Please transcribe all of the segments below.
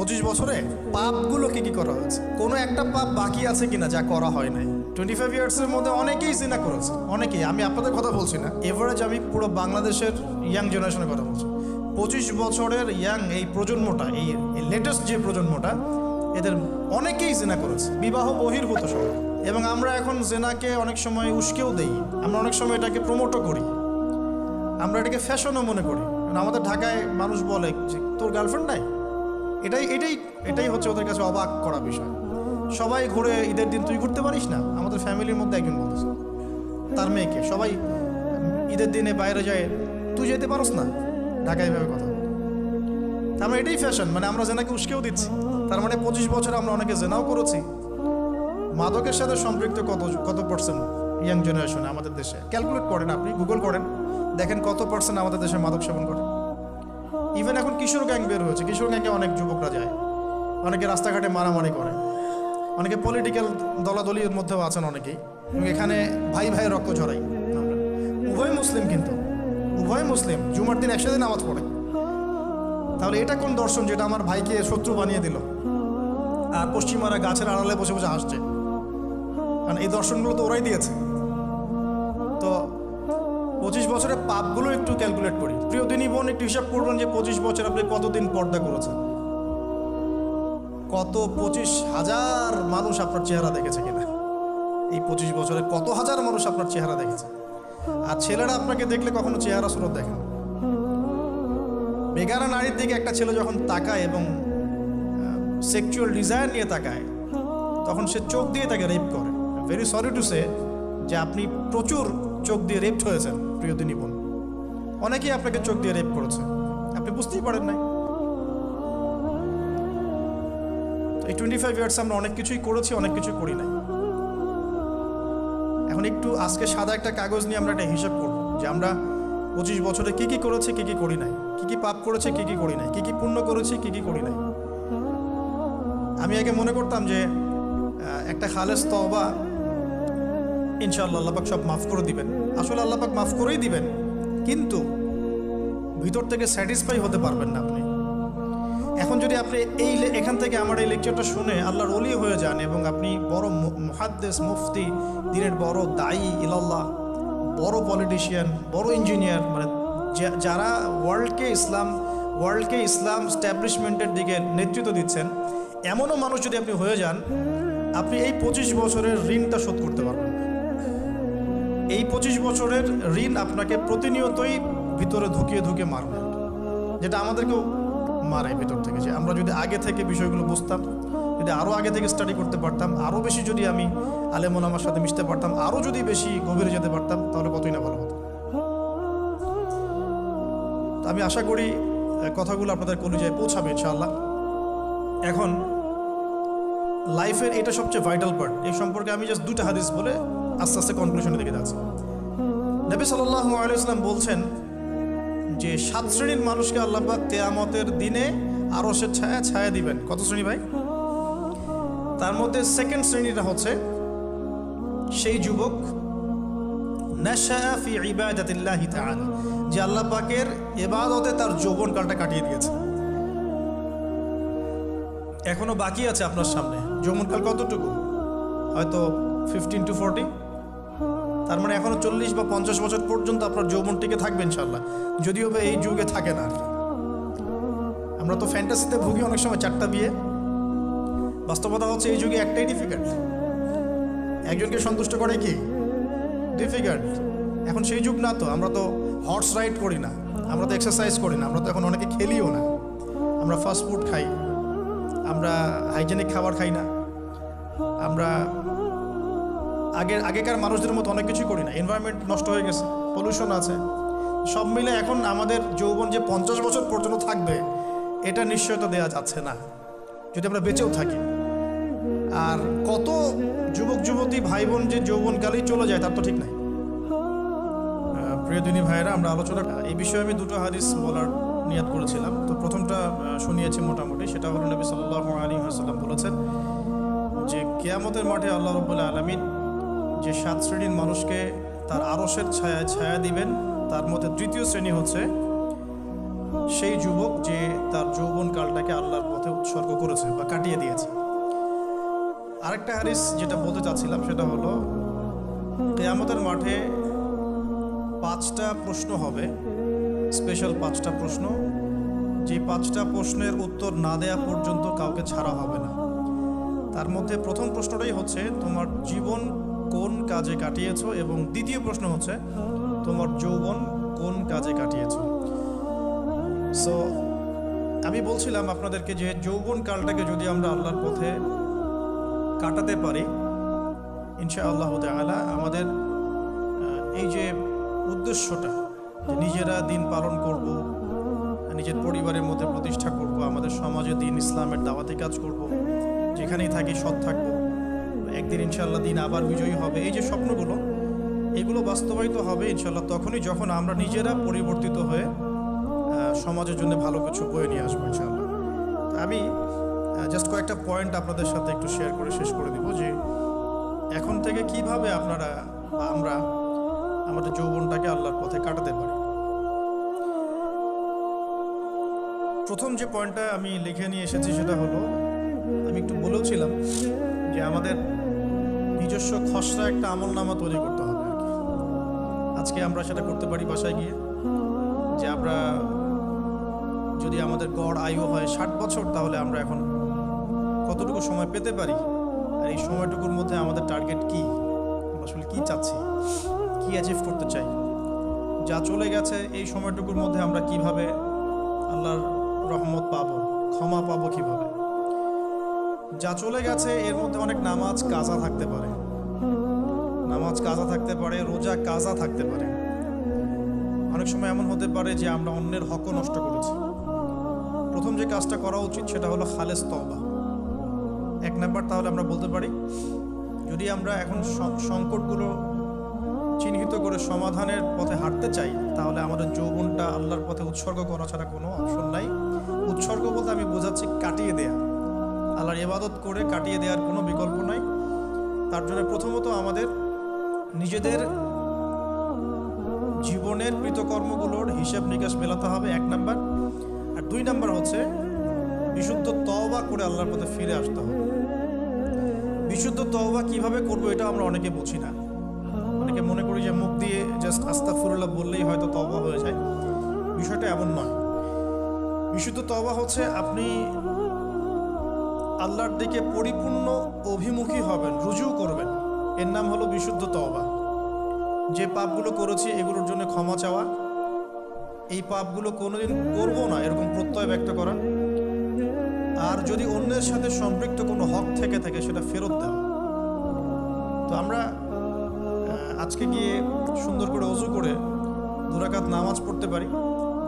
25 বছরে পাপগুলো কি কি করা হয়েছে, কোনো একটা পাপ বাকি আছে কিনা যা করা হয় নাই। 25 ইয়ার্সের মধ্যে অনেকেই জিনা করেছে, অনেকেই। আমি আপনাদের কথা বলছি না, এভারেজ আমি পুরো বাংলাদেশের ইয়াং জেনারেশনের কথা বলছি। 25 বছরের ইয়াং এই প্রজন্মটা, এই লেটেস্ট যে প্রজন্মটা, এদের অনেকেই জিনা করেছে, বিবাহ বহির্ভূত সব। এবং আমরা এখন জেনাকে অনেক সময় উস্কেও দেই, আমরা অনেক সময় এটাকে প্রমোটও করি, আমরা এটাকে ফ্যাশনও মনে করি। আমাদের ঢাকায় মানুষ বলে যে তোর গার্লফ্রেন্ড নাই, এটাই হচ্ছে ওদের কাছে অবাক করা বিষয়। সবাই ঘুরে, ঈদের দিন তুই ঘুরতে পারিস না? আমাদের ফ্যামিলির মধ্যে একজন বলতেছে তার মেয়েকে, সবাই ঈদের দিনে বাইরে যায়, তুই যেতে পারস না? ঢাকায় এভাবে কথা। আমরা এটাই ফ্যাশন, মানে আমরা জেনাকে উস্কেও দিচ্ছি। তার মানে 25 বছর আমরা অনেকে জেনাও করেছি। মাদকের সাথে সম্পৃক্ত কত পার্সেন্ট ইয়াং জেনারেশনে আমাদের দেশে? ক্যালকুলেট করেন, আপনি গুগল করেন, দেখেন কত পার্সেন্ট আমাদের দেশে মাদক সেবন করে। ইভেন এখন কিশোর গ্যাং বের হয়েছে, কিশোর গ্যাংয়ে অনেক যুবকরা যায়, অনেকে রাস্তাঘাটে মারামারি করে, অনেকে পলিটিক্যাল দলাদলির মধ্যেও আছেন অনেকেই, এবং এখানে ভাই ভাই রক্ত ঝরাই। উভয় মুসলিম, কিন্তু উভয় মুসলিম, জুমার দিন একসাথে নামাজ পড়ে। তাহলে এটা কোন দর্শন যেটা আমার ভাইকে শত্রু বানিয়ে দিল, আর পশ্চিমারা গাছের আড়ালে বসে বসে হাসছে? কারণ এই দর্শনগুলো তো ওরাই দিয়েছে। তো 25 বছরের পাপগুলো একটু ক্যালকুলেট করি। প্রিয় দিনী বোন, একটু হিসাব করবেন যে 25 বছর আপনি কতদিন পর্দা করেছেন, কত 25,000 মানুষ আপনার চেহারা দেখেছে কিনা। এই 25 বছরে কত হাজার মানুষ আপনার চেহারা দেখেছে। আর ছেলেরা আপনাকে দেখলে কখনো চেহারা সুরত দেখেন। বেগানা নারীর দিকে একটা ছেলে যখন তাকায় এবং সেক্সুয়াল ডিজায়ার নিয়ে তাকায়, তখন সে চোখ দিয়ে তাকে রেপ করে। ভেরি সরি টু সে যে আপনি প্রচুর চোখ দিয়ে রেপড হয়েছেন প্রিয় দিনী বোন। অনেকেই আপনাকে চোখ দিয়ে রেপ করেছে, আপনি বুঝতেই পারেন নাই। এই 25 ইয়ার্স আমরা অনেক কিছুই করেছি, অনেক কিছু করি নাই। এখন একটু আজকে সাদা একটা কাগজ নিয়ে আমরা একটা হিসাব করব যে আমরা 25 বছরে কি কি করেছি, কি কি করি নাই, কি কি পাপ করেছি, কি কি করি নাই, কি কি পুণ্য করেছি, কি কি করি নাই। আমি আগে মনে করতাম যে একটা খালেস তওবা ইনশাআল্লাহ আল্লাহ পাক সব মাফ করে দিবেন। আসলে আল্লাহ পাক মাফ করেই দিবেন, কিন্তু ভিতর থেকে স্যাটিসফাই হতে পারবেন না আপনি। এখন যদি আপনি এখান থেকে আমার এই লেকচারটা শুনে আল্লাহর ওলি হয়ে যান এবং আপনি বড় মুহাদ্দিস, মুফতি, দিনের বড় দায়ী ইলাল্লাহ, বড় পলিটিশিয়ান, বড় ইঞ্জিনিয়ার, মানে যারা ওয়ার্ল্ডকে ইসলাম স্ট্যাবলিশমেন্টের দিকে নেতৃত্ব দিচ্ছেন, এমনও মানুষ যদি আপনি হয়ে যান, আপনি এই 25 বছরের ঋণটা শোধ করতে পারবেন। এই 25 বছরের ঋণ আপনাকে প্রতিনিয়তই ভিতরে ঢুকিয়ে মারবে, যেটা আমাদেরকেও মারে ভিতর থেকে। যে আমরা যদি আগে থেকে বিষয়গুলো বুঝতাম, যদি আরও আগে থেকে স্টাডি করতে পারতাম, আরও বেশি যদি আমি আলেম ওলামার সাথে মিশতে পারতাম, আরও যদি বেশি গভীরে যেতে পারতাম, তাহলে কতই না ভালো হতো। তো আমি আশা করি কথাগুলো আপনাদের কলিজায় পৌঁছাবে ইনশাআল্লাহ। এখন লাইফের এটা সবচেয়ে ভাইটাল পার্ট। এই সম্পর্কে আমি জাস্ট 2টা হাদিস বলে আস্তে আস্তে কনক্লুশনের দিকে যাচ্ছি। নবী সাল্লাল্লাহু আলাইহি ওয়াসাল্লাম বলছেন যে 7 শ্রেণীর মানুষকে আল্লাহ পাক কিয়ামতের দিনে আরশের ছায়া দিবেন। কত শ্রেণী ভাই? তার মধ্যে সেকেন্ড শ্রেণীটা হচ্ছে সেই যুবক নাশাআ ফি ইবাদাতিল্লাহি তাআলা, যে আল্লাহ পাকের ইবাদতে তার যৌবনকালটা কাটিয়ে দিয়েছে। এখনো বাকি আছে আপনার সামনে। যৌবনকাল কতটুকু? হয়তো 15 to 40। তার মানে এখনো 40 বা 50 বছর পর্যন্ত আপনার যৌবন টিকে থাকবে ইনশাআল্লাহ, যদিও বা এই যুগে থাকে না। আমরা তো ফ্যান্টাসিতে ভুগি অনেক সময়, 4টা বিয়ে। বাস্তবতা হচ্ছে এই যুগে একটাই ডিফিকাল্ট। একজনকে সন্তুষ্ট করে কি ডিফিকাল্ট। এখন সেই যুগ না তো। আমরা তো হর্স রাইড করি না, আমরা তো এক্সারসাইজ করি না, আমরা তো এখন অনেকে খেলিও না। আমরা ফাস্ট ফুড খাই, আমরা হাইজেনিক খাবার খাই না, আমরা আগেকার মানুষদের মতো অনেক কিছুই করি না। এনভায়রনমেন্ট নষ্ট হয়ে গেছে, পলিউশন আছে, সব মিলে এখন আমাদের যৌবন যে 50 বছর পর্যন্ত থাকবে, এটা নিশ্চয়তা দেওয়া যাচ্ছে না যদি আমরা বেঁচেও থাকি। আর কত যুবক যুবতী ভাই বোন যে যৌবনকালেই চলে যায় তার তো ঠিক নাই। প্রিয় দিনী ভাইয়েরা, আমরা আলোচনা এই বিষয়ে আমি 2টো হাদিস বলার নিয়াত করেছিলাম। তো প্রথমটা শুনিয়েছি মোটামুটি, সেটা হলো নবী সাল্লাল্লাহু আলাইহি ওয়াসাল্লাম বলেছেন যে কিয়ামতের মাঠে আল্লাহ রাব্বুল আলামিন যে 7 শ্রেণীর মানুষকে তার আরশের ছায়া দিবেন, তার মধ্যে তৃতীয় শ্রেণী হচ্ছে সেই যুবক যে তার যৌবনকালটাকে আল্লাহর পথে উৎসর্গ করেছে বা কাটিয়ে দিয়েছে। আরেকটা হাদিস যেটা বলতে চাচ্ছিলাম সেটা হলো, কিয়ামতের মাঠে 5টা প্রশ্ন হবে, স্পেশাল 5টা প্রশ্ন, যে 5টা প্রশ্নের উত্তর না দেয়া পর্যন্ত কাউকে ছাড়া হবে না। তার মধ্যে প্রথম প্রশ্নটাই হচ্ছে তোমার জীবন কোন কাজে কাটিয়েছো, এবং দ্বিতীয় প্রশ্ন হচ্ছে তোমার যৌবন কোন কাজে কাটিয়েছো। সো আমি বলছিলাম আপনাদেরকে যে যৌবন কালটাকে যদি আমরা আল্লাহর পথে কাটাতে পারি, ইনশাআল্লাহ তাআলা আমাদের এই যে উদ্দেশ্যটা, যে নিজেরা দিন পালন করব, নিজের পরিবারের মধ্যে প্রতিষ্ঠা করব, আমাদের সমাজে দিন ইসলামের দাওয়াতি কাজ করব, যেখানেই থাকি সৎ থাকব, একদিন ইনশাআল্লাহ দিন আবার বিজয়ী হবে, এই যে স্বপ্নগুলো, এগুলো বাস্তবায়িত হবে ইনশাআল্লাহ তখনই যখন আমরা নিজেরা পরিবর্তিত হয়ে সমাজের জন্য ভালো কিছু বয়ে নিয়ে আসবো ইনশাআল্লাহ। আমি জাস্ট কয়েকটা পয়েন্ট আপনাদের সাথে একটু শেয়ার করে শেষ করে দিব, যে এখন থেকে কিভাবে আপনারা বা আমরা আমাদের যৌবনটাকে আল্লাহর পথে কাটাতে পারি। প্রথম যে পয়েন্টটা আমি লিখে নিয়ে এসেছি সেটা হলো, আমি একটু বলেছিলাম যে আমাদের নিজস্ব খসড়া একটা আমলনামা তৈরি করতে হবে আর কি। আজকে আমরা সেটা করতে পারি বাসায় গিয়ে, যে আমরা যদি আমাদের গড় আয়ু হয় 60 বছর, তাহলে আমরা এখন কতটুকু সময় পেতে পারি, আর এই সময়টুকুর মধ্যে আমাদের টার্গেট কি, আমরা আসলে কী চাচ্ছি, কী অ্যাচিভ করতে চাই, যা চলে গেছে এই সময়টুকুর মধ্যে আমরা কিভাবে আল্লাহর রহমত পাবো, ক্ষমা পাবো কিভাবে। যা চলে গেছে এর মধ্যে অনেক নামাজ কাজা থাকতে পারে, রোজা কাজা থাকতে পারে। অনেক সময় এমন হতে পারে যে আমরা অন্যের হকও নষ্ট করেছি। প্রথম যে কাজটা করা উচিত সেটা হলো খালেস তওবা। 1 নাম্বার, তাহলে আমরা বলতে পারি যদি আমরা এখন সংকটগুলো চিহ্নিত করে সমাধানের পথে হাঁটতে চাই, তাহলে আমাদের যৌবনটা আল্লাহর পথে উৎসর্গ করা ছাড়া কোনো অপশন নাই। উৎসর্গ বলতে আমি বোঝাচ্ছি কাটিয়ে দেয়া, আল্লাহর ইবাদত করে কাটিয়ে দেওয়ার কোনো বিকল্প নাই। তার জন্য প্রথমত আমাদের নিজেদের জীবনের কৃতকর্মগুলোর হিসাব নিকাশ মেলাতে হবে, 1 নাম্বার। আর 2 নাম্বার হচ্ছে বিশুদ্ধ তওবা করে আল্লাহর পথে ফিরে আসতে হবে। বিশুদ্ধ তওবা কিভাবে করবো এটা আমরা অনেকে বুঝি না। অনেকে মনে করি যে মুখ দিয়ে জাস্ট আস্তাগফিরুল্লাহ বললেই হয়তো তওবা হয়ে যায়, বিষয়টা এমন নয়। বিশুদ্ধ তওবা হচ্ছে আপনি আল্লাহর দিকে পরিপূর্ণ অভিমুখী হবেন, রুজু করবেন, এর নাম হলো বিশুদ্ধ তওবা। যে পাপগুলো করেছি এগুলোর জন্য ক্ষমা চাওয়া, এই পাপগুলো কোনোদিন করব না এরকম প্রত্যয় ব্যক্ত করা, আর যদি অন্যের সাথে সম্পৃক্ত কোনো হক থেকে থাকে সেটা ফেরত দেওয়া। তো আমরা আজকে গিয়ে সুন্দর করে ওযু করে 2 রাকাত নামাজ পড়তে পারি।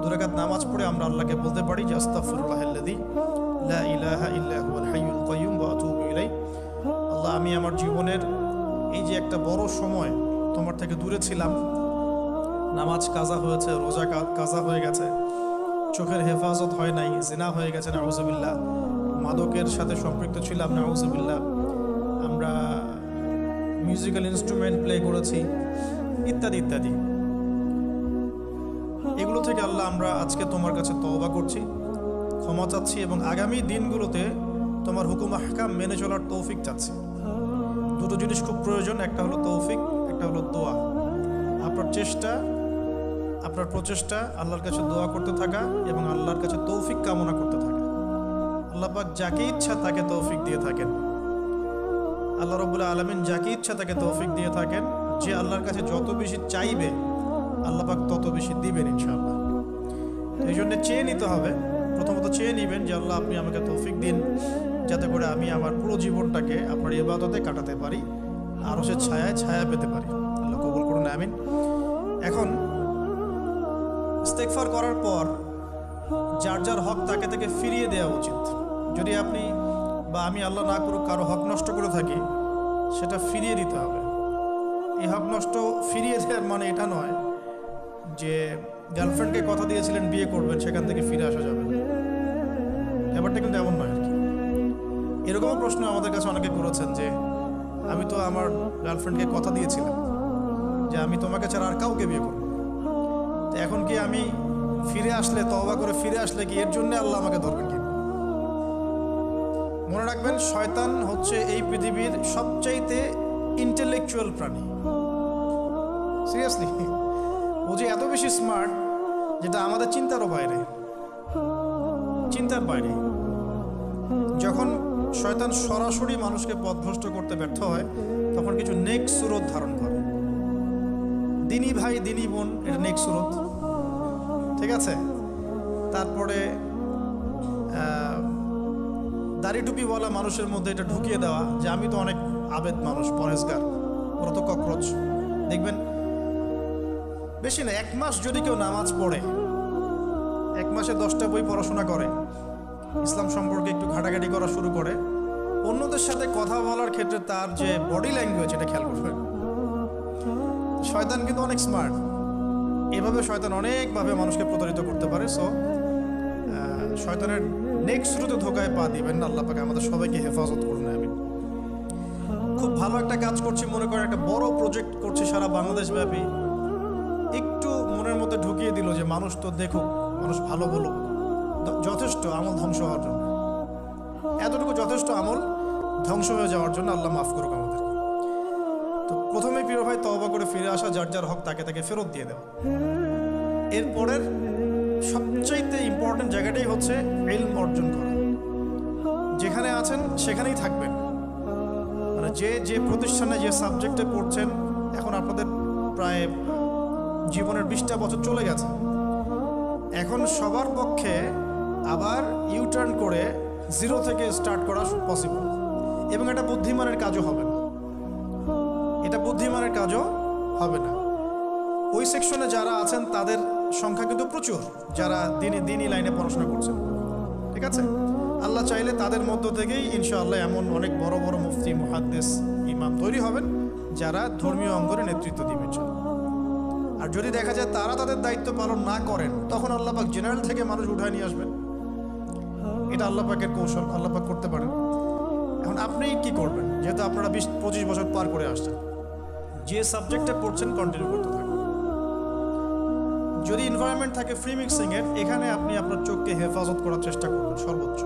2 রাকাত নামাজ পড়ে আমরা আল্লাহকে বলতে পারি যে আস্তাগফিরুল্লাহাল্লাযী লা ইলাহা ইল্লা হুয়াল হাইয়ুল কাইয়্যুম ওয়া আতুবু ইলাইহি। আল্লাহ, আমি আমার জীবনের এই যে একটা বড় সময় তোমার থেকে দূরে ছিলাম, নামাজ কাজা হয়েছে, রোজা কাজা হয়ে গেছে, চোখের হেফাজত হয় নাই, জিনা হয়ে গেছে নাউযুবিল্লাহ, মাদকের সাথে সম্পৃক্ত ছিলাম নাউযুবিল্লাহ, আমরা মিউজিক্যাল ইনস্ট্রুমেন্ট প্লে করেছি, ইত্যাদি ইত্যাদি। এগুলো থেকে আল্লাহ আমরা আজকে তোমার কাছে তওবা করছি, ক্ষমা চাচ্ছি, এবং আগামী দিনগুলোতে তোমার হুকুম আহকাম মেনে চলার তৌফিক চাচ্ছি। 2টো জিনিস খুব প্রয়োজন, একটা হলো তৌফিক, একটা হলো দোয়া। আপনার প্রচেষ্টা আল্লাহর কাছে দোয়া করতে থাকা এবং আল্লাহর কাছে তৌফিক কামনা করতে থাকা। আল্লাহ পাক যাকে ইচ্ছা তাকে তৌফিক দিয়ে থাকেন, আল্লাহ রাব্বুল আলামিন যাকে ইচ্ছা তাকে তৌফিক দিয়ে থাকেন। যে আল্লাহর কাছে যত বেশি চাইবে আল্লাহ পাক তত বেশি দিবেন ইনশাআল্লাহ। এই জন্য চেয়ে নিতে হবে, প্রথমত চেয়ে নেবেন যে আল্লাহ আপনি আমাকে তৌফিক দিন যাতে করে আমি আমার পুরো জীবনটাকে আপনার ইবাদতে কাটাতে পারি, আরও সে ছায়া পেতে পারি। আল্লাহ কবুল করুন, আমিন। এখন ইস্তেগফার করার পর যার যার হক তাকে তাকে ফিরিয়ে দেওয়া উচিত। যদি আপনি বা আমি আল্লাহ না করুক কারো হক নষ্ট করে থাকি, সেটা ফিরিয়ে দিতে হবে। এই হক নষ্ট ফিরিয়ে দেওয়ার মানে এটা নয় যে গার্লফ্রেন্ডকে কথা দিয়েছিলেন বিয়ে করবেন, সেখান থেকে ফিরে আসা যাবে, ব্যাপারটা কিন্তু এমন নয় আর কি। এরকমও প্রশ্ন আমাদের কাছে অনেকে করেছেন যে আমি তো আমার গার্লফ্রেন্ডকে কথা দিয়েছিলাম যে আমি তোমাকে ছাড়া আর কাউকে বিয়ে করব, তো এখন কি আমি ফিরে আসলে, তওবা করে ফিরে আসলে কি এর জন্য আল্লাহ আমাকে ধরবেন কি? মনে রাখবেন, শয়তান হচ্ছে এই পৃথিবীর সবচাইতে ইন্টেলেকচুয়াল প্রাণী। সিরিয়াসলি, ও যে এত বেশি স্মার্ট যেটা আমাদের চিন্তারও বাইরে, চিন্তার বাইরে। যখন শয়তান সরাসরি মানুষকে পথভ্রষ্ট করতে ব্যর্থ হয়, তখন কিছু নেক্সট সুরত ধারণ করে। দিনী ভাই, দিনী বোন, এটা নেক্সট সুরত, ঠিক আছে। তারপরে দাড়ি টুপিওয়ালা মানুষের মধ্যে এটা ঢুকিয়ে দেওয়া যে আমি তো অনেক আবেদ মানুষ, পরেশগার, ওরা তো ককরোচ। দেখবেন বেশি না, 1 মাস যদি কেউ নামাজ পড়ে, 1 মাসে 10টা বই পড়াশোনা করে, ইসলাম সম্পর্কে একটু ঘাটাঘাটি করা শুরু করে, অন্যদের সাথে কথা বলার ক্ষেত্রে তার যে বডি ল্যাঙ্গুয়েজ, এটা খেয়াল করবেন। শয়তান কিন্তু অনেক স্মার্ট, এভাবে শয়তান অনেকভাবে মানুষকে প্রতারিত করতে পারে। সো শয়তানের নেক্সট শুরুতে ধোকায় পা দিবেন না। আল্লাহ পাক আমাদের সবাইকে হেফাজত করুন, আমিন। খুব ভালো একটা কাজ করছি মনে করেন, একটা বড় প্রজেক্ট করছি সারা বাংলাদেশ ব্যাপী, একটু মনের মধ্যে ঢুকিয়ে দিল যে মানুষ তো দেখুক, মানুষ ভালো বলুক, যথেষ্ট আমল ধ্বংস হওয়ার জন্য, এতটুকু যথেষ্ট আমল ধ্বংস হয়ে যাওয়ার জন্য। আল্লাহ মাফ করুক আমাদের। তো প্রথমে প্রিয় ভাই, তওবা করে ফিরে আসা, যার যার হক তাকে তাকে ফেরত দিয়ে দেওয়া। এরপরের সবচাইতে ইম্পর্টেন্ট জায়গাটাই হচ্ছে ইলম অর্জন করা। যেখানে আছেন সেখানেই থাকবেন, মানে যে যে প্রতিষ্ঠানে যে সাবজেক্টে পড়ছেন, এখন আপনাদের প্রায় জীবনের 20টা বছর চলে গেছে। এখন সবার পক্ষে আবার ইউটার্ন করে 0 থেকে স্টার্ট করা পসিবল, এবং এটা বুদ্ধিমানের কাজও হবে না, এটা বুদ্ধিমানের কাজও হবে না। ওই সেকশনে যারা আছেন তাদের সংখ্যা কিন্তু প্রচুর, যারা দিনই লাইনে পড়াশোনা করছেন, ঠিক আছে। আল্লাহ চাইলে তাদের মধ্য থেকেই ইনশাআল্লাহ এমন অনেক বড় বড় মুফতি, মুহাদ্দিস, ইমাম তৈরি হবেন, যারা ধর্মীয় অঙ্গনে নেতৃত্ব দিবেন। আর যদি দেখা যায় তারা তাদের দায়িত্ব পালন না করেন, তখন আল্লাহ পাক জেনারেল থেকে মানুষ উঠায় নিয়ে আসবেন। এটা আল্লাহ পাকের কৌশল, আল্লাহ পাক করতে পারেন। এখন আপনি কি করবেন? যেহেতু আপনারা 20-25 বছর পার করে আসছেন, যে সাবজেক্টে পড়ছেন কন্টিনিউ করতে থাকুন। যদি এনভায়রনমেন্ট থাকে ফ্রি মিক্সিংয়ের, এখানে আপনি আপনার চোখকে হেফাজত করার চেষ্টা করবেন সর্বোচ্চ।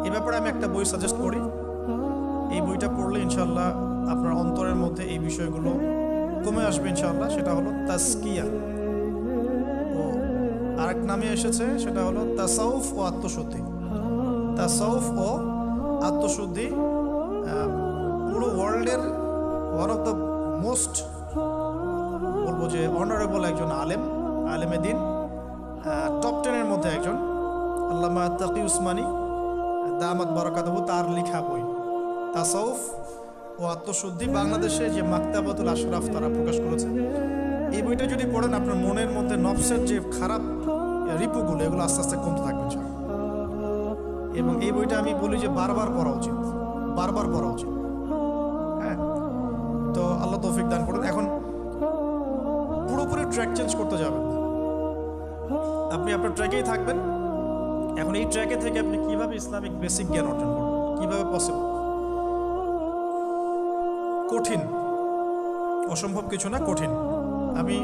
এ ব্যাপারে আমি একটা বই সাজেস্ট করি, এই বইটা পড়লে ইনশাআল্লাহ আপনার অন্তরের মধ্যে এই বিষয়গুলো কমে আসবে ইনশাআল্লাহ। সেটা হলো তাজকিয়া, ও আরেক নামে এসেছে, সেটা হলো তাসাউফ ও আত্মশুদ্ধি। তাসাউফ ও আত্মশুদ্ধি পুরো ওয়ার্ল্ডের ওয়ান অফ দ্য মোস্ট, বলবো যে অনারেবল একজন আলেমে দিন, টপ 10-এর মধ্যে একজন, আল্লামা তাকি উসমানী দামাত বারাকাতুহু, তার লেখা বই তাসাউফ ও আত্মশুদ্ধি। বাংলাদেশে যে মাকতাবাতুল আশরাফ তারা প্রকাশ করেছে, এই বইটা যদি পড়েন, আপনার মনের মধ্যে নফসের যে খারাপ রিপুগুলো, এগুলো আস্তে আস্তে কমতে থাকবে। এবং এই বইটা আমি বলি যে বারবার পড়া উচিত, বারবার পড়া উচিত। হ্যাঁ, তো আল্লাহ তৌফিক দান করুন। এখন পুরোপুরি ট্র্যাক চেঞ্জ করতে যাবেন না, আপনি আপনার ট্র্যাকেই থাকবেন। এখন এই ট্র্যাকে থেকে আপনি কিভাবে ইসলামিক বেসিক জ্ঞান অর্জন করবেন, কিভাবে পসিবল? কঠিন, অসম্ভব কিছু না, কঠিন। আমি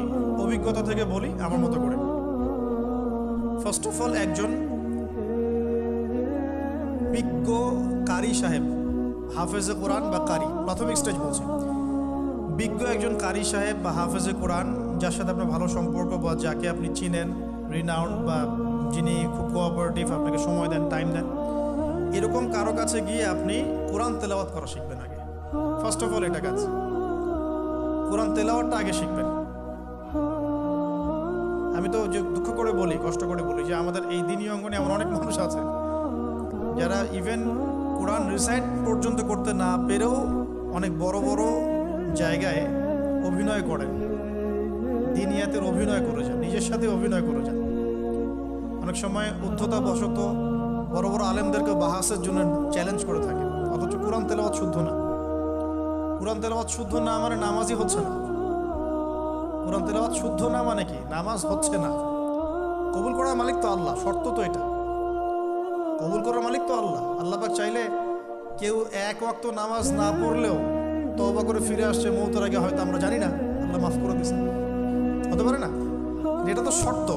অভিজ্ঞতা থেকে বলি আমার মতো করে। ফার্স্ট অফ অল, একজন বিজ্ঞ কারি সাহেব, হাফেজে কোরআন বা কারি, প্রাথমিক স্টেজ বলছি, বিজ্ঞ একজন কারি সাহেব বা হাফেজে কোরআন, যার সাথে আপনার ভালো সম্পর্ক বা যাকে আপনি চিনেন, রিনাউন্ড বা যিনি খুব কোঅপারেটিভ, আপনাকে সময় দেন, টাইম দেন, এরকম কারো কাছে গিয়ে আপনি কোরআন তেলাওয়াত করা শিখবেন আগে। ফার্স্ট অফ অল এটা কাজ, কোরআন তেলাওয়াতটা আগে শিখবেন। আমি তো যে দুঃখ করে বলি, কষ্ট করে বলি যে আমাদের এই দিনী অঙ্গনে এমন অনেক মানুষ আছে যারা ইভেন কোরআন রিসাইট পর্যন্ত করতে না পেরেও অনেক বড় বড় জায়গায় অভিনয় করেন, দিনিয়াতের অভিনয় করে যান, নিজের সাথে অভিনয় করে যান। অনেক সময় উদ্ধতা বশত বড় বড় আলেমদেরকে বাহাসের জন্য চ্যালেঞ্জ করে থাকে, অথচ কোরআন তেলাওয়াত শুদ্ধ না। কোরআন তেলাওয়াত শুদ্ধ না মানে নামাজই হচ্ছে না। কোরআন তেলাওয়াত শুদ্ধ না মানে কি? নামাজ হচ্ছে না। কবুল করার মালিক তো আল্লাহ, শর্ত তো এটা। কবুল করার মালিক তো আল্লাহ। আল্লাহ পাক চাইলে কেউ এক ওয়াক্ত নামাজ না পড়লেও তওবা করে ফিরে আসছে মওতের আগে, হয়তো আমরা জানি না, আল্লাহ মাফ করে দিয়েছেন, হতে পারে না? এটা তো শর্ত,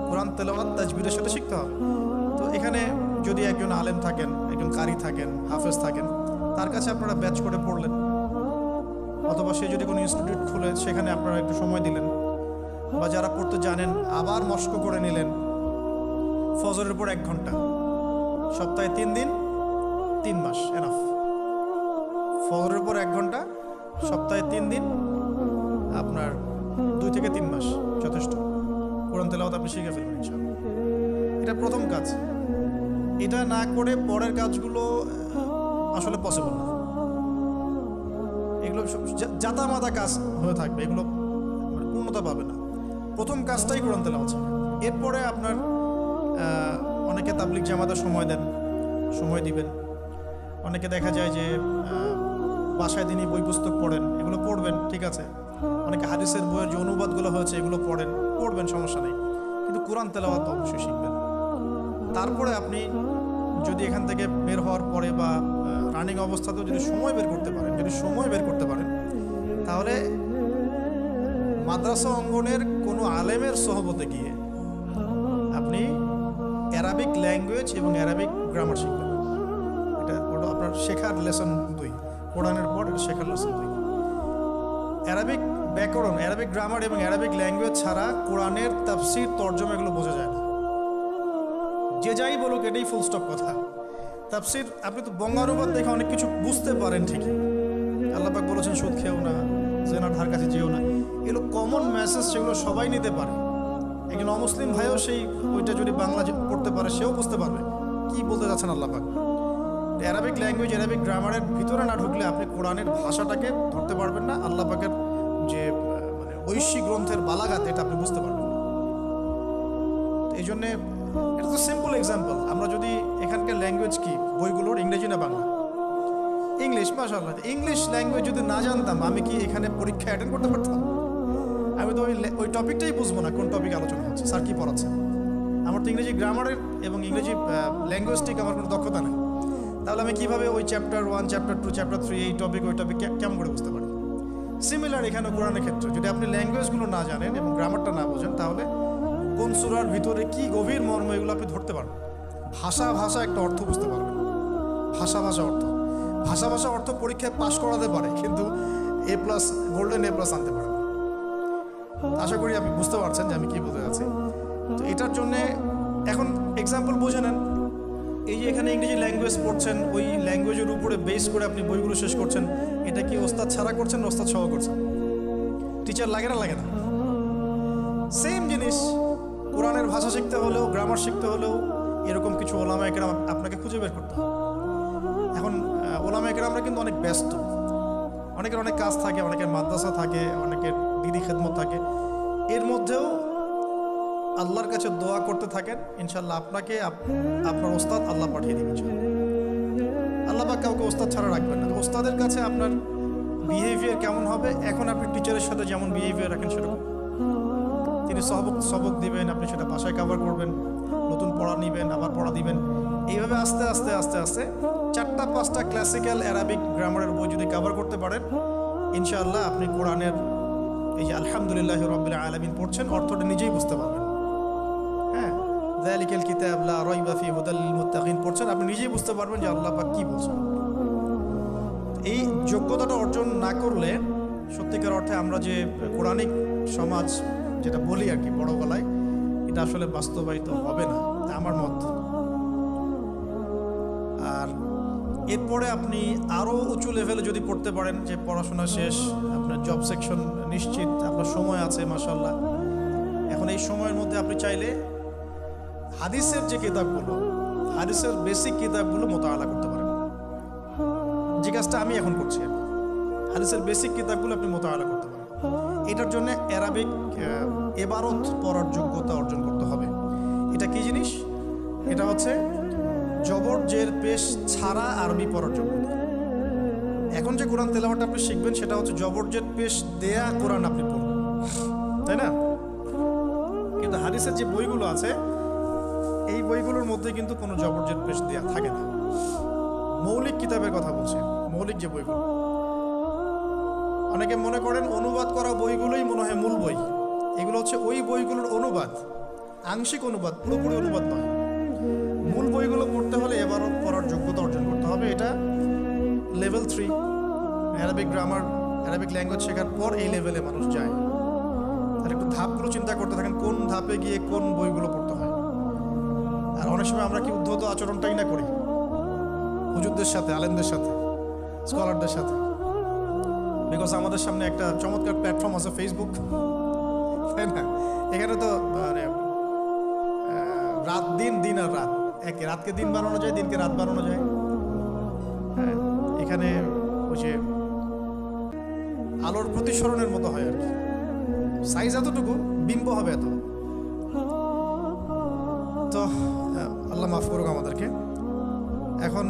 কোরআন তেলাওয়াত তাজবিদের সাথে শিখতে হবে। তো এখানে যদি একজন আলেম থাকেন, একজন কারি থাকেন, হাফেজ থাকেন, তার কাছে আপনারা ব্যাচ করে পড়লেন, অথবা সে যদি কোনো ইনস্টিটিউট খুলে সেখানে আপনারা একটু সময় দিলেন, বা যারা পড়তে জানেন আবার মস্ক করে নিলেন। ফজরের পর 1 ঘন্টা, সপ্তাহে 3 দিন, 3 মাস এনাফ। ফজরের পর 1 ঘন্টা, সপ্তাহে 3 দিন, আপনার 2 থেকে 3 মাস যথেষ্ট। কোরআন তেলাওয়াত আপনি শিখে ফেলবেন ইনশাআল্লাহ। এটা প্রথম কাজ। এটা না করে পরের কাজগুলো আসলে পসিবল না। এগুলো জাতামাতা কাজ হয়ে থাকবে, এগুলো পূর্ণতা পাবে না। প্রথম কাজটাই কোরআন তেলাওয়াত শেখা। এরপরে আপনার অনেকে তাবলিগ জামাতে সময় দেন, সময় দিবেন। অনেকে দেখা যায় যে বাসায় দিনই বই পুস্তক পড়েন, এগুলো পড়বেন, ঠিক আছে। অনেকে হাদিসের বইয়ের যে অনুবাদগুলো হয়েছে এগুলো পড়বেন, সমস্যা নেই। কিন্তু কোরআন তেলাওয়াত অবশ্যই শিখবেন। তারপরে আপনি যদি এখান থেকে বের হওয়ার পরে বা রানিং অবস্থাতেও যদি সময় বের করতে পারেন, তাহলে মাদ্রাসা অঙ্গনের কোনো আলেমের সহবতে গিয়ে আপনি অ্যারাবিক ল্যাঙ্গুয়েজ এবং অ্যারাবিক গ্রামার শিখবেন। এটা হলো আপনার শেখার লেসন 2, কোরআনের পর শেখার লেসন 2। অ্যারাবিক ব্যাকরণ, অ্যারাবিক গ্রামার এবং অ্যারাবিক ল্যাঙ্গুয়েজ ছাড়া কোরআনের তাফসির, তর্জমা এগুলো বোঝা যায় না। যে যাই বলুক, এটাই ফুল স্টপ কথা। তাফসির আপনি তো বঙ্গানুবাদ দেখে অনেক কিছু বুঝতে পারেন ঠিকই। আল্লাহ পাক বলেছেন সুদ খেও না, জেনার ধার কাছে যেও না, এগুলো কমন মেসেজ, সেগুলো সবাই নিতে পারে। একজন অমুসলিম ভাইও ওইটা যদি বাংলা পড়তে পারে, সেও বুঝতে পারবে কি বলতে যাচ্ছেন আল্লাহ পাক। অ্যারাবিক ল্যাঙ্গুয়েজ, অ্যারাবিক গ্রামারের ভিতরে না ঢুকলে আপনি কোরআনের ভাষাটাকে ধরতে পারবেন না। আল্লাহ পাকের যে মানে ঐশী গ্রন্থের বালাগাত, এটা আপনি বুঝতে পারবেন না। এই জন্যে এটা তো সিম্পল এক্সাম্পল। আমরা যদি এখানকার ল্যাঙ্গুয়েজ কি বইগুলোর, ইংরেজি না বাংলা? ইংলিশ। মাশাআল্লাহ, ইংলিশ ল্যাঙ্গুয়েজ যদি না জানতাম, আমি কি এখানে পরীক্ষা অ্যাটেন্ড করতে পারতাম? আমি তো ওই টপিকটাই বুঝবো না, কোন টপিক আলোচনা হচ্ছে, স্যার কি পড়াচ্ছে। আমার তো ইংরেজি গ্রামারের এবং ইংরেজি ল্যাঙ্গুয়েজটিক আমার কোনো দক্ষতা নেই। তাহলে আমি কীভাবে ওই চ্যাপ্টার 1, চ্যাপ্টার 2, চ্যাপ্টার 3, এই টপিক ওই টপিক কেমন করে বুঝতে পারি? সিমিলার এখানে কোরআনের ক্ষেত্রে যদি আপনি ল্যাঙ্গুয়েজগুলো না জানেন এবং গ্রামারটা না বোঝেন, তাহলে কোন সূরার ভিতরে কি গভীর মর্ম, এগুলো আপনি ধরতে পারবেন। ভাষা একটা অর্থ বুঝতে পারবেন। ভাষা অর্থ পরীক্ষায় পাশ করাতে পারে, কিন্তু A+, গোল্ডেন A+ আনতে পারে না। আশা করি আপনি বুঝতে পারছেন যে আমি কি বলতে যাচ্ছি। তো এটার জন্যে এখন এক্সাম্পল বুঝে নেন। এই যে এখানে ইংরেজি ল্যাঙ্গুয়েজ পড়ছেন, ওই ল্যাঙ্গুয়েজের উপরে বেস করে আপনি বইগুলো শেষ করছেন। এটা কি ওস্তাদ ছাড়া করছেন, ওস্তাদ সহ করছেন? টিচার লাগে না? সেম জিনিস। কোরআনের ভাষা শিখতে হলেও, গ্রামার শিখতে হলেও এরকম কিছু ওলামা একরাম আপনাকে খুঁজে বের করতে হবে। এখন ওলামা একরামরা কিন্তু অনেক ব্যস্ত, অনেকের অনেক কাজ থাকে, অনেকের মাদ্রাসা থাকে, অনেকের দিদি খেদমত থাকে। এর মধ্যেও আল্লাহর কাছে দোয়া করতে থাকেন, ইনশাল্লাহ আপনাকে আপনার ওস্তাদ আল্লাহ পাঠিয়ে দেবেন। আল্লাহ পাক কাউকে ওস্তাদ ছাড়া রাখবেন না। ওস্তাদের কাছে আপনার বিহেভিয়ার কেমন হবে, এখন আপনি টিচারের সাথে যেমন বিহেভিয়ার রাখেন সেরকম। তিনি সবক দিবেন, আপনি সেটা ভাষায় কভার করবেন, নতুন পড়া নেবেন, আবার পড়া দিবেন। এইভাবে আস্তে আস্তে 4-5টা ক্লাসিক্যাল অ্যারাবিক গ্রামারের বই যদি কভার করতে পারেন, ইনশাআল্লাহ আপনি কোরআনের এই যে আলহামদুলিল্লাহি রাব্বিল আলামিন পড়ছেন, অর্থটা নিজেই বুঝতে পারবেন। হ্যাঁ, যালিকাল কিতাব লা রাইবা ফিহি হুদাল লিল মুত্তাকিন পড়ছেন, আপনি নিজেই বুঝতে পারবেন যে আল্লাহ পাক কি বলছেন। এই যোগ্যতাটা অর্জন না করলে সত্যিকার অর্থে আমরা যে কোরআনিক সমাজ যেটা বলি আর কি বড় গলায়, এটা আসলে বাস্তবায়িত হবে না, আমার মত। আর এরপরে আপনি আরও উঁচু লেভেলে যদি পড়তে পারেন, যে পড়াশোনা শেষ, আপনার জব সেকশন নিশ্চিত, আপনার সময় আছে মাশাআল্লাহ। এখন এই সময়ের মধ্যে আপনি চাইলে হাদিসের যে কিতাবগুলো, হাদিসের বেসিক কিতাবগুলো মোতালা করতে পারেন। যে কাজটা আমি এখন করছি, হাদিসের বেসিক কিতাবগুলো আপনি মোতালা করতে পারেন। এটার জন্য অ্যারাবিক এবারত পড়ার যোগ্যতা অর্জন করতে হবে। এটা কি জিনিস? এটা হচ্ছে জবর জের পেশ ছাড়া আরবি পড়ার যোগ্যতা। এখন যে কোরআন তেলাওয়াতটা আপনি শিখবেন, সেটা হচ্ছে জবর জের পেশ দেয়া কোরআন আপনি পড়বেন, তাই না? কিন্তু হাদিসের যে বইগুলো আছে, এই বইগুলোর মধ্যে কিন্তু কোনো জবর জের পেশ দেয়া থাকে না। মৌলিক কিতাবের কথা বলছি, মৌলিক যে বইগুলো। অনেকে মনে করেন অনুবাদ করা বইগুলোই মনে হয় মূল বই, এগুলো হচ্ছে ওই বইগুলোর অনুবাদ, আংশিক অনুবাদ, পুরোপুরি অনুবাদ নয়। মূল বইগুলো পড়তে হলে এবারও পড়ার যোগ্যতা অর্জন করতে হবে। এটা level 3 Arabic grammar, Arabic language শেখার পর এই লেভেলে মানুষ যায়। তাহলে একটু ধাপগুলো চিন্তা করতে থাকেন, কোন ধাপে গিয়ে কোন বইগুলো পড়তে হয়। আর অনেক সময় আমরা কি উদ্ধত আচরণটাই না করি হুজুরদের সাথে, আলেমদের সাথে, স্কলারদের সাথে। বিকজ আমাদের সামনে একটা চমৎকার প্ল্যাটফর্ম আছে ফেসবুক, তাই না? এখানে তো মানে রাত দিন, দিন আর রাত একে, রাতকে দিন বানানো যায়, দিনকে রাত বানানো যায়। হ্যাঁ, এখানে ওই যে আলোর প্রতিসরণের মতো হয় আর কি, সাইজ এতটুকু, বিম্ব হবে এত। তো আল্লাহ মাফ করুক আমাদেরকে। এখন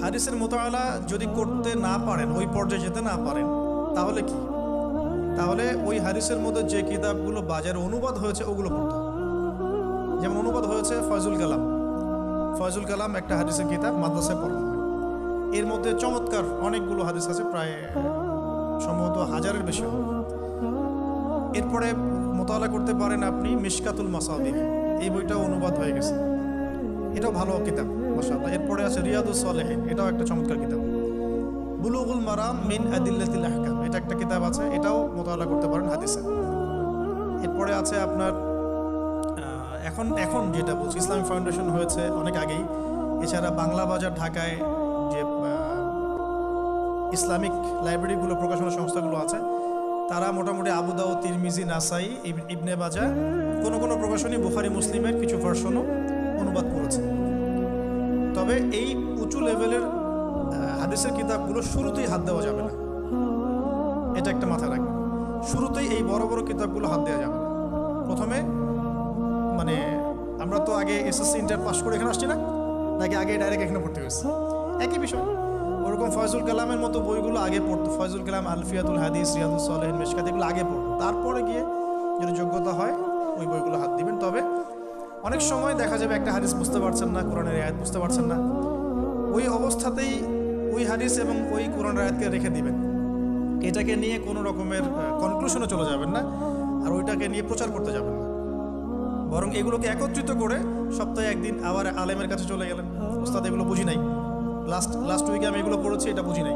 হাদিসের মোতালা যদি করতে না পারেন, ওই পর্যায়ে যেতে না পারেন, তাহলে কি? তাহলে ওই হাদিসের মধ্যে যে কিতাবগুলো বাজারে অনুবাদ হয়েছে ওগুলো পড়তে হবে। যেমন অনুবাদ হয়েছে ফয়জুল কালাম, ফয়জুল কালাম একটা হাদিসের কিতাব, মাদ্রাসায় পড়ানো হয়। এর মধ্যে চমৎকার অনেকগুলো হাদিস আছে, প্রায় সম্ভবত 1000-এর বেশি হবে। এরপরে মোতালা করতে পারেন আপনি মিশকাতুল মাসাবিহ, এই বইটাও অনুবাদ হয়ে গেছে, এটাও ভালো কিতাব মাশাআল্লাহ। এরপরে আছে রিয়াদুস সালেহিন, এটাও একটা চমৎকার কিতাব। বুলুগুল মারাম মিন আদিল্লাতিল আহকাম, এটা একটা কিতাব আছে, এটাও মোতালা করতে পারেন হাদিসে। এরপরে আছে আপনার এখন যেটা বলছি, ইসলামিক ফাউন্ডেশন হয়েছে অনেক আগেই। এছাড়া বাংলা বাজার ঢাকায় যে ইসলামিক লাইব্রেরিগুলো, প্রকাশনা সংস্থাগুলো আছে, তারা মোটামুটি আবু দাউদ, তিরমিজি, নাসাই, ইবনে মাজা, কোনো প্রকাশনী বুখারী মুসলিমের কিছু ভার্সনও অনুবাদ করেছে। তবে এই উঁচু লেভেলের হাদিসের কিতাবগুলো শুরুতেই হাত দেওয়া যাবে না, এটা একটা মাথায় রাখবেন। শুরুতেই এই বড় বড় কিতাবগুলো হাত দেওয়া যাবে না। প্রথমে মানে আমরা তো আগে এসএসসি ইন্টার পাস করে এখানে আসছি না, নাকি আগে ডাইরেক্ট এখানে পড়তে হয়েছে? একই বিষয়। ওরকম ফয়জুল কালামের মতো বইগুলো আগে পড়তো, ফয়জুল কালাম, আলফিয়াতুল হাদিস, রিয়াদুস সালেহিন, মিশকাত, এগুলো আগে পড়তো। তারপরে গিয়ে যদি যোগ্যতা হয় ওই বইগুলো হাত দিবেন। তবে অনেক সময় দেখা যাবে একটা হাদিস বুঝতে পারছেন না, কোরআনের আয়াত বুঝতে পারছেন না, ওই অবস্থাতেই ওই হাদিস এবং ওই কোরআনের আয়াতকে রেখে দিবেন। এটাকে নিয়ে কোনো রকমের কনক্লুশনে চলে যাবেন না, আর ওইটাকে নিয়ে প্রচার করতে যাবেন না। বরং এগুলোকে একত্রিত করে সপ্তাহে একদিন আবার আলেমের কাছে চলে গেলেন, ওস্তাদ এগুলো বুঝি নাই, লাস্ট উইকে আমি এগুলো পড়েছি, এটা বুঝি নাই,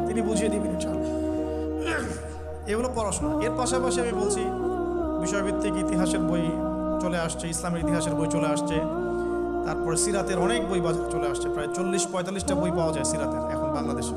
তিনি বুঝিয়ে দিবেন ইনশাআল্লাহ। এগুলো পড়াশোনা। এর পাশাপাশি আমি বলছি বিষয়ভিত্তিক ইতিহাসের বই চলে আসছে, ইসলামের ইতিহাসের বই চলে আসছে, তারপরে সিরাতের অনেক বই বাজারে চলে আসছে, প্রায় 40-45টা বই পাওয়া যায় সিরাতের এখন বাংলাদেশে।